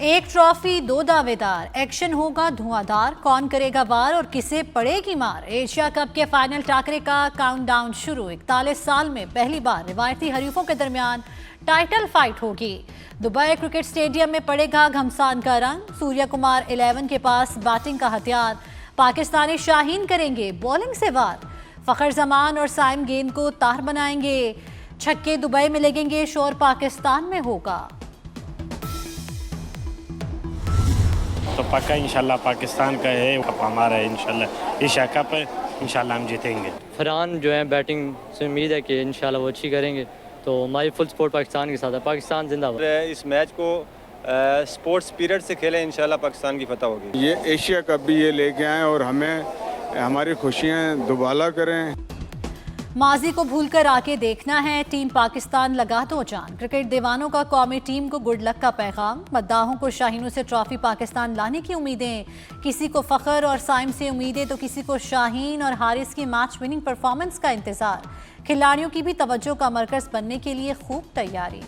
एक ट्रॉफी दो दावेदार, एक्शन होगा धुआंधार, कौन करेगा वार और किसे पड़ेगी मार। एशिया कप के फाइनल टाकरे का काउंटडाउन शुरू। 41 साल में पहली बार रिवायती हरीफों के दरमियान टाइटल फाइट होगी। दुबई क्रिकेट स्टेडियम में पड़ेगा घमसान का रंग। सूर्या कुमार 11 के पास बैटिंग का हथियार, पाकिस्तानी शाहीन करेंगे बॉलिंग से वार। फखर जमान और साइम गेंद को तार बनाएंगे, छक्के दुबई में लगेंगे, शोर पाकिस्तान में होगा। तो पक्का इंशाल्लाह पाकिस्तान का है, कप हमारा है इंशाल्लाह। एशिया कप है, इंशाल्लाह हम जीतेंगे। फरहान जो है बैटिंग से उम्मीद है कि इंशाल्लाह वो अच्छी करेंगे, तो हमारी फुल सपोर्ट पाकिस्तान के साथ है। पाकिस्तान जिंदाबाद। इस मैच को स्पोर्ट्स स्पिरिट से खेलें, इंशाल्लाह पाकिस्तान की फतह होगी। ये एशिया कप भी ये लेके आएँ और हमें हमारी खुशियाँ दुबाला करें। माजी को भूलकर आके देखना है, टीम पाकिस्तान लगा दो जान। क्रिकेट दीवानों का कौमी टीम को गुड लक का पैगाम। मद्दाहों को शाहीनों से ट्रॉफी पाकिस्तान लाने की उम्मीदें। किसी को फखर और साइम से उम्मीदें तो किसी को शाहीन और हारिस की मैच विनिंग परफॉर्मेंस का इंतजार। खिलाड़ियों की भी तवज्जो का मरकज बनने के लिए खूब तैयारी।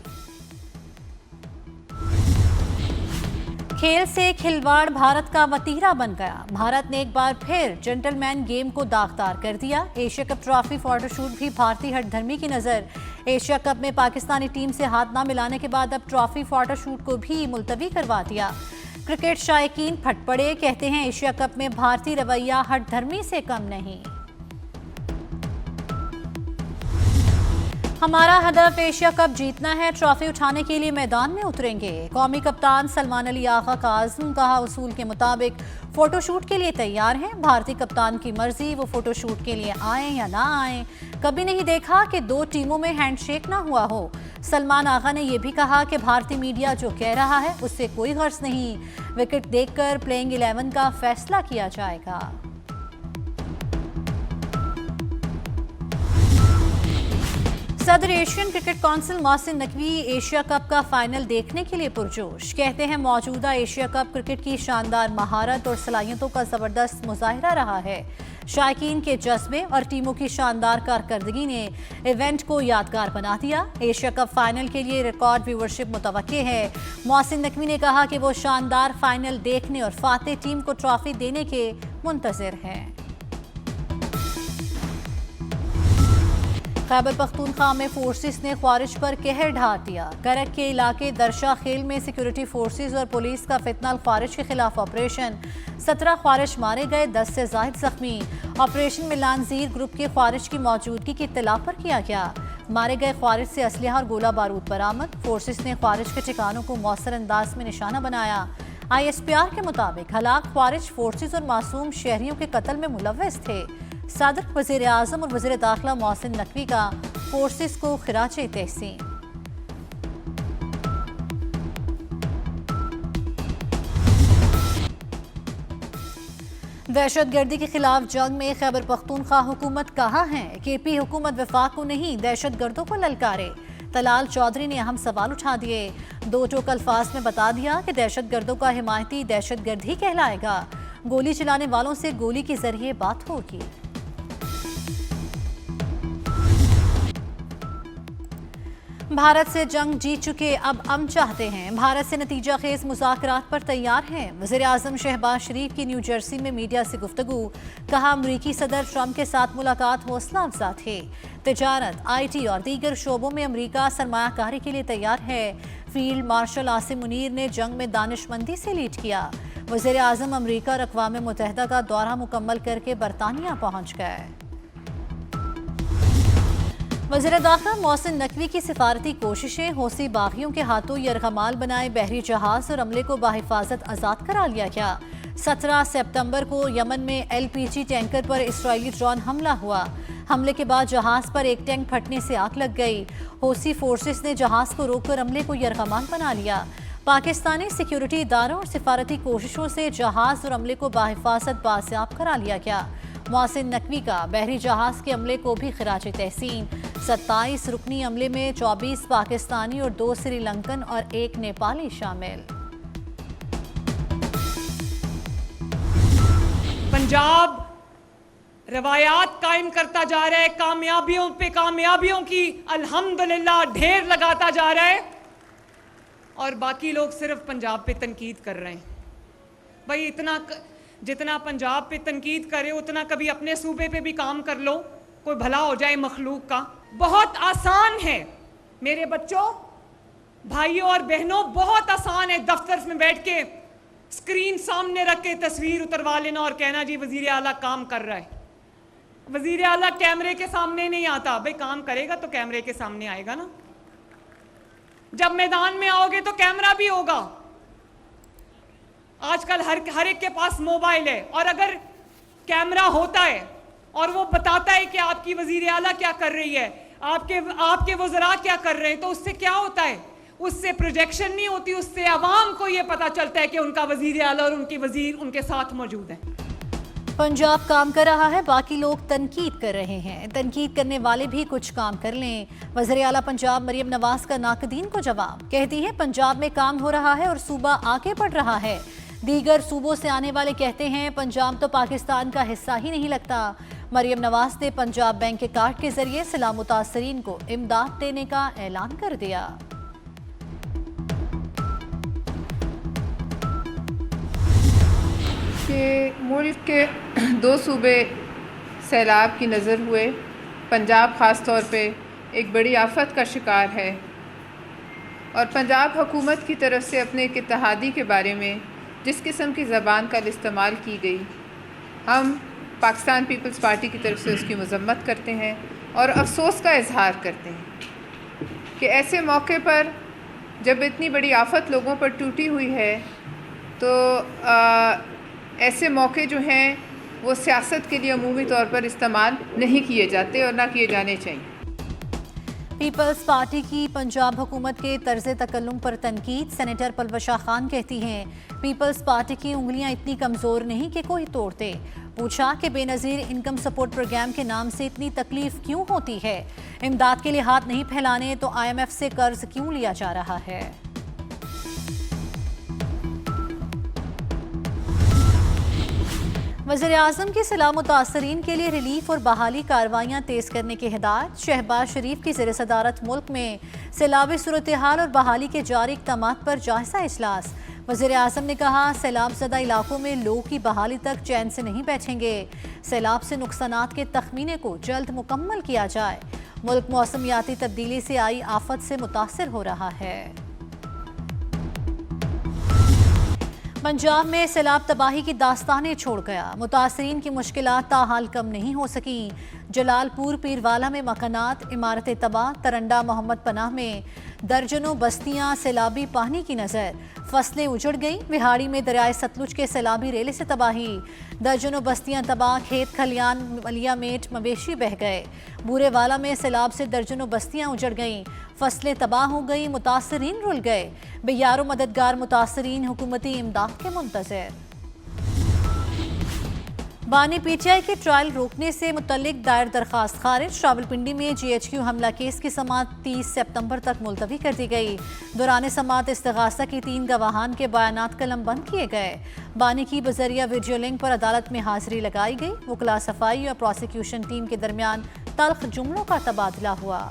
खेल से खिलवाड़ भारत का वतीरा बन गया। भारत ने एक बार फिर जेंटलमैन गेम को दागदार कर दिया। एशिया कप ट्रॉफी फोटोशूट भी भारतीय हठधर्मी की नजर। एशिया कप में पाकिस्तानी टीम से हाथ ना मिलाने के बाद अब ट्रॉफी फोटोशूट को भी मुलतवी करवा दिया। क्रिकेट शायकीन फट पड़े, कहते हैं एशिया कप में भारतीय रवैया हठधर्मी से कम नहीं। हमारा हदफ एशिया कप जीतना है, ट्रॉफी उठाने के लिए मैदान में उतरेंगे। कौमी कप्तान सलमान अली आगा का आज़म, कहा उसूल के मुताबिक फोटोशूट के लिए तैयार हैं। भारतीय कप्तान की मर्जी, वो फोटोशूट के लिए आए या ना आए। कभी नहीं देखा कि दो टीमों में हैंडशेक ना हुआ हो। सलमान आगा ने यह भी कहा कि भारतीय मीडिया जो कह रहा है उससे कोई गर्ज नहीं। विकेट देखकर प्लेइंग 11 का फैसला किया जाएगा। सदर Asian cricket council Mohsin Naqvi Asia cup का फाइनल देखने के लिए पुरजोश। कहते हैं मौजूदा एशिया कप क्रिकेट की शानदार महारत और सलाहियतों का जबरदस्त मुजाहिरा रहा है। शायकीन के जज्बे और टीमों की शानदार कारकर्दगी ने इवेंट को यादगार बना दिया। एशिया कप फाइनल के लिए रिकॉर्ड व्यूवरशिप मुतवक्के है। मोहसिन नकवी ने कहा कि वो शानदार फाइनल देखने और फातेह टीम को ट्रॉफी देने के मुंतजिर हैं। खैबर पख्तूनख्वा में फोर्सेस ने ख्वारिज पर कहर ढा दिया। करक के इलाके दरशा खेल में सिक्योरिटी फोर्सेस और पुलिस का फितनल ख्वारिज के खिलाफ ऑपरेशन। 17 ख्वारिज मारे गए, 10 से ज़ायद जख्मी। ऑपरेशन में लानजीर ग्रुप के ख्वारिज की मौजूदगी की इत्तला पर किया गया। मारे गए ख्वारिज से असलहा और गोला बारूद बरामद। फोर्सेस ने ख्वारिज के ठिकानों को मौसर अंदाज में निशाना बनाया। ISPR के मुताबिक हलाक ख्वारिज फोर्सेस और मासूम शहरियों के कत्ल में मुलव्वस थे। सादिक वज़ीर आज़म और वज़ीर दाखिला मोहसिन नकवी का फोर्सेस को खिराजे तहसीन। दहशतगर्दी के खिलाफ जंग में खैबर पख्तूनख्वा हुकूमत कहाँ है। KP हुकूमत वफाक को नहीं, दहशतगर्दों को ललकारे। तलाल चौधरी ने अहम सवाल उठा दिए। दो टोक अल्फाज में बता दिया कि दहशतगर्दों का हिमायती दहशतगर्द ही कहलाएगा। गोली चलाने वालों से गोली के जरिए बात होगी। भारत से जंग जीत चुके अब अमन चाहते हैं। भारत से नतीजा खेज मुज़ाकरात पर तैयार हैं। वज़ीर आज़म शहबाज शरीफ की न्यू जर्सी में मीडिया से गुफ्तगू। कहा अमरीकी सदर ट्रंप के साथ मुलाकात हौसला अफजा थे। तिजारत, IT और दीगर शोबों में अमरीका सरमायाकारी के लिए तैयार है। फील्ड मार्शल आसिम मुनीर ने जंग में दानिशमंदी से लीड किया। वज़ीर आज़म अमरीका और अक़वाम मुत्तहिदा का दौरा मुकम्मल करके बरतानिया पहुँच गए। वज़ीर दाखिला मोहसिन नकवी की सिफारती कोशिशें। हौसी बागियों के हाथों यरगमाल बनाए बहरी जहाज और अमले को बाहिफाजत आज़ाद करा लिया गया। 17 सितंबर को यमन में LPG टैंकर पर इसराइली ड्रोन हमला हुआ। हमले के बाद जहाज पर एक टैंक फटने से आग लग गई। हौसी फोर्सेस ने जहाज को रोककर अमले को यरगमाल बना लिया। पाकिस्तानी सिक्योरिटी इदारों और सिफारती कोशिशों से जहाज और अमले को बाहिफाजत बासियाब करा लिया गया। मोहसिन नकवी का बहरी जहाज के अमले को भी खिराज तहसीन। 27 रुकनी अमले में 24 पाकिस्तानी और 2 श्रीलंकन और 1 नेपाली शामिल। पंजाब रवायात कायम करता जा रहा है, कामयाबियों पे कामयाबियों की अल्हम्दुलिल्लाह ढेर लगाता जा रहा है। और बाकी लोग सिर्फ पंजाब पे तनकीद कर रहे हैं। भाई जितना पंजाब पे तनकीद करे उतना कभी अपने सूबे पे भी काम कर लो, कोई भला हो जाए मखलूक का। बहुत आसान है मेरे बच्चों, भाइयों और बहनों, बहुत आसान है दफ्तर में बैठ के स्क्रीन सामने रख के तस्वीर उतरवा लेना और कहना जी वजीर आला काम कर रहा है। वजीर आला कैमरे के सामने नहीं आता, भाई काम करेगा तो कैमरे के सामने आएगा ना। जब मैदान में आओगे तो कैमरा भी होगा। आजकल हर एक के पास मोबाइल है, और अगर कैमरा होता है और वो बताता है कि आपकी वजीर आला क्या कर रही है, आपके वज़रा क्या कर रहे हैं, तो उससे क्या होता है? उससे प्रोजेक्शन नहीं होती, उससे आवाम को ये पता चलता है कि उनका वजीर आला और उनकी वजीर उनके साथ मौजूद है। पंजाब काम कर रहा है, बाकी लोग तनकीद कर रहे हैं। तनकीद करने वाले भी कुछ काम कर लें। वज़ीर आला पंजाब मरियम नवाज का नाकदीन को जवाब, कहती है पंजाब में काम हो रहा है और सूबा आगे बढ़ रहा है। दीगर सूबों से आने वाले कहते हैं पंजाब तो पाकिस्तान का हिस्सा ही नहीं लगता। मरियम नवाज ने पंजाब बैंक के कार्ड के जरिए सैलाब मुतासरीन को इमदाद देने का ऐलान कर दिया। कि मुल्क के 2 सूबे सैलाब की नज़र हुए, पंजाब ख़ास तौर पे एक बड़ी आफत का शिकार है, और पंजाब हुकूमत की तरफ से अपने एक इत्तेहादी के बारे में जिस किस्म की ज़बान का इस्तेमाल की गई, हम पाकिस्तान पीपल्स पार्टी की तरफ से उसकी मज़म्मत करते हैं और अफसोस का इजहार करते हैं कि ऐसे मौके पर जब इतनी बड़ी आफत लोगों पर टूटी हुई है तो ऐसे मौके जो हैं वो सियासत के लिए अमूमी तौर पर इस्तेमाल नहीं किए जाते और ना किए जाने चाहिए। पीपल्स पार्टी की पंजाब हुकूमत के तर्ज तकल्लुम पर तनकीद। सेनेटर पलवशा खान कहती हैं पीपल्स पार्टी की उंगलियां इतनी कमज़ोर नहीं कि कोई तोड़ते। पूछा कि बेनज़ीर इनकम सपोर्ट प्रोग्राम के नाम से इतनी तकलीफ क्यों होती है, इमदाद के लिए हाथ नहीं फैलाने तो IMF से कर्ज क्यों लिया जा रहा है। वज़ीर-ए-आज़म की सैलाब मुतासरीन के लिए रिलीफ और बहाली कार्रवाइयाँ तेज़ करने की हिदायत। शहबाज शरीफ की ज़ेर सदारत मुल्क में सैलाबी सूरत हाल और बहाली के जारी इक़दामात पर जायज़ा इजलास। वज़ीर-ए-आज़म ने कहा सैलाब ज़दा इलाकों में लोगों की बहाली तक चैन से नहीं बैठेंगे। सैलाब से नुकसानात के तखमीने को जल्द मुकम्मल किया जाए। मुल्क मौसमियाती तब्दीली से आई आफत से मुतासिर हो रहा है। पंजाब में सैलाब तबाही की दास्तानें छोड़ गया। मुतासरीन की मुश्किलात ताहाल कम नहीं हो सकी। जलालपुर पीरवाला में मकानात इमारतें तबाह। तरंडा मोहम्मद पनाह में दर्जनों बस्तियां सैलाबी पानी की नज़र। फसलें उजड़ गई। विहाड़ी में दरियाए सतलुज के सैलाबी रेले से तबाही। दर्जनों बस्तियां तबाह। खेत खलियान मलिया मेट मवेशी बह गए। बूरेवाला में सैलाब से दर्जनों बस्तियां उजड़ गईं। फसलें तबाह हो गई। मुतासरीन रुल गए। बेयारो मददगार मुतासरीन हुकूमती इमदाद के मुंतज़िर। बानी PTI के ट्रायल रोकने से मुतल्लिक दायर दरखास्त खारिज। रावलपिंडी में GHQ हमला केस की समाअत 30 सितंबर तक मुलतवी कर दी गई। दौरान समाअत इस्तिगासा की 3 गवाहान के बयानात कलम बंद किए गए। बानी की बजरिया वीडियो लिंक पर अदालत में हाजिरी लगाई गई। वकला सफाई और प्रोसिक्यूशन टीम के दरमियान तल्ख जुमलों का तबादला हुआ।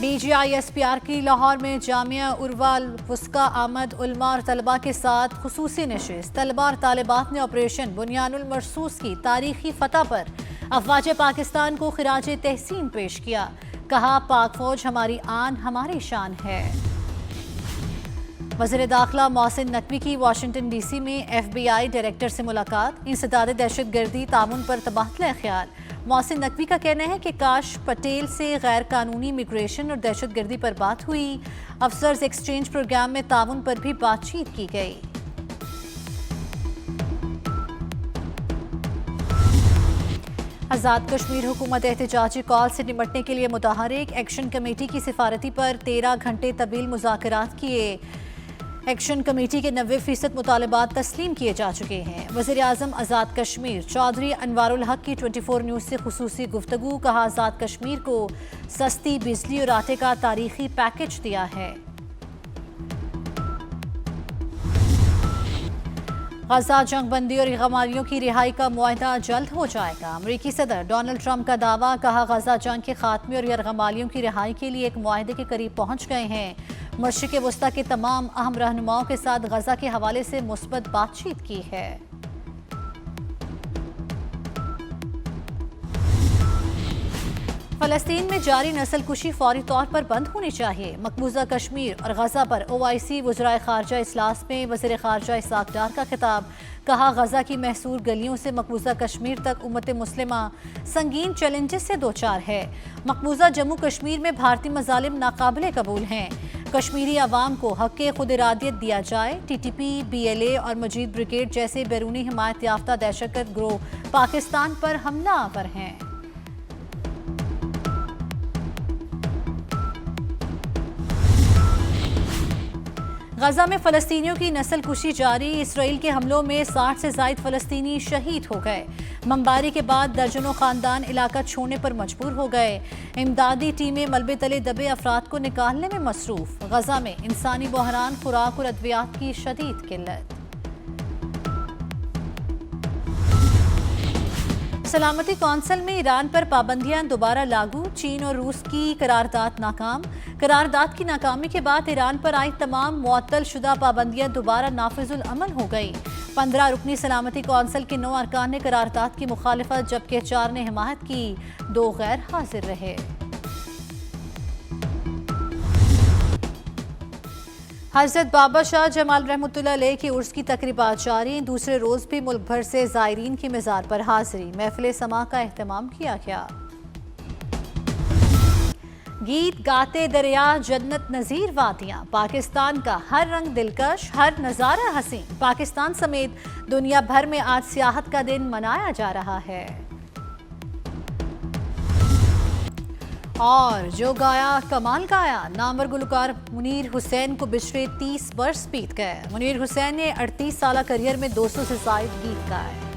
DGI SPR की लाहौर में जामिया उर्वा वुस्का आमद उलमा और तलबा के साथ खुसूसी नशिस्त। तलबा और तालिबात ने ऑपरेशन बुनियानुल मरसूस की तारीखी फतह पर अफवाज पाकिस्तान को खिराज तहसीन पेश किया। कहा पाक फौज हमारी आन हमारी शान है। वज़ीर दाखिला मोहसिन नकवी की वाशिंगटन DC में FBI डायरेक्टर से मुलाकात। इंसदाद दहशतगर्दी ताउन पर तबादला ख्याल। मोहसिन नकवी का कहना है कि काश पटेल से गैर कानूनी इमिग्रेशन और दहशतगर्दी पर बात हुई। अफसर्स एक्सचेंज प्रोग्राम में ताउन पर भी बातचीत की गई। आज़ाद कश्मीर हुकूमत एहतजाजी कॉल से निपटने के लिए मुतहरिक। एक्शन कमेटी की सिफारती पर 13 घंटे तवील मुज़ाकरात किए। एक्शन कमेटी के 90% मुतालबात तस्लीम किए जा चुके हैं। वज़ीर-ए-आज़म आज़ाद कश्मीर चौधरी अनवारुल हक की 24 न्यूज़ से खुसूसी गुफ्तगू। कहा आज़ाद कश्मीर को सस्ती बिजली और आटे का तारीखी पैकेज दिया है। गजा जंगबंदी और गमारियों की रिहाई का मुआहदा जल्द हो जाएगा। अमरीकी सदर डोनाल्ड ट्रंप का दावा, कहा गजा जंग के खात्मे और यरगमालियों की रिहाई के लिए एक मुआहदे के करीब पहुंच गए हैं। मशरिक़ वस्ता के तमाम अहम रहनुमाओं के साथ गजा के हवाले से मुस्बत बातचीत की है। फलस्तीन में जारी नस्लकुशी फौरी तौर पर बंद होनी चाहिए। मकबूजा कश्मीर और गजा पर OIC वज़राए ख़ारजा इजलास में वज़ीर ख़ारजा इसाक़ डार का खिताब, कहा गजा की महसूर गलियों से मकबूजा कश्मीर तक उम्मत मुस्लिमा संगीन चैलेंजेस से दो चार है। मकबूजा जम्मू कश्मीर में भारतीय मज़ालिम नाकाबिले कबूल हैं। कश्मीरी अवाम को हक़ खुद इरादियत दिया जाए। TTP, BLA और मजीद ब्रिगेड जैसे बैरूनी हिमायत याफ्ता दहशतगर्द गिरोह पाकिस्तान पर हमला आवर हैं। गजा में फ़लस्तीनियों की नस्लकुशी जारी। इसराइल के हमलों में 60 से ज़ायद फ़लस्तीनी शहीद हो गए। बमबारी के बाद दर्जनों ख़ानदान इलाका छोड़ने पर मजबूर हो गए। इमदादी टीमें मलबे तले दबे अफराद को निकालने में मसरूफ़। गजा में इंसानी बहरान, खुराक और अद्वियात की शदीद किल्लत। सलामती कौंसिल में ईरान पर पाबंदियां दोबारा लागू। चीन और रूस की करारदाद नाकाम। करारदाद की नाकामी के बाद ईरान पर आई तमाम मुअत्तल शुदा पाबंदियां दोबारा नाफिजुल अमल हो गई। 15 रुकनी सलामती कौंसिल के 9 अरकान ने करारदाद की मुखालिफत, जबकि 4 ने हिमायत की, 2 गैर हाजिर रहे। हज़रत बाबा शाह जमाल रहमतुल्लाह अलैह की उर्स की तकरीबात जारी। दूसरे रोज़ भी मुल्क भर से ज़ायरीन की मज़ार पर हाज़िरी। महफिल समा का एहतमाम किया गया। गीत गाते दरिया, जन्नत नज़ीर वादियाँ। पाकिस्तान का हर रंग दिलकश, हर नज़ारा हसीन। पाकिस्तान समेत दुनिया भर में आज सियाहत का दिन मनाया जा रहा है। और जो गाया कमाल गाया, नामवर गुलकार मुनीर हुसैन को बिछड़े 30 वर्ष बीत गए। मुनीर हुसैन ने 38 साल करियर में 200 से ज़ायद गीत गाए।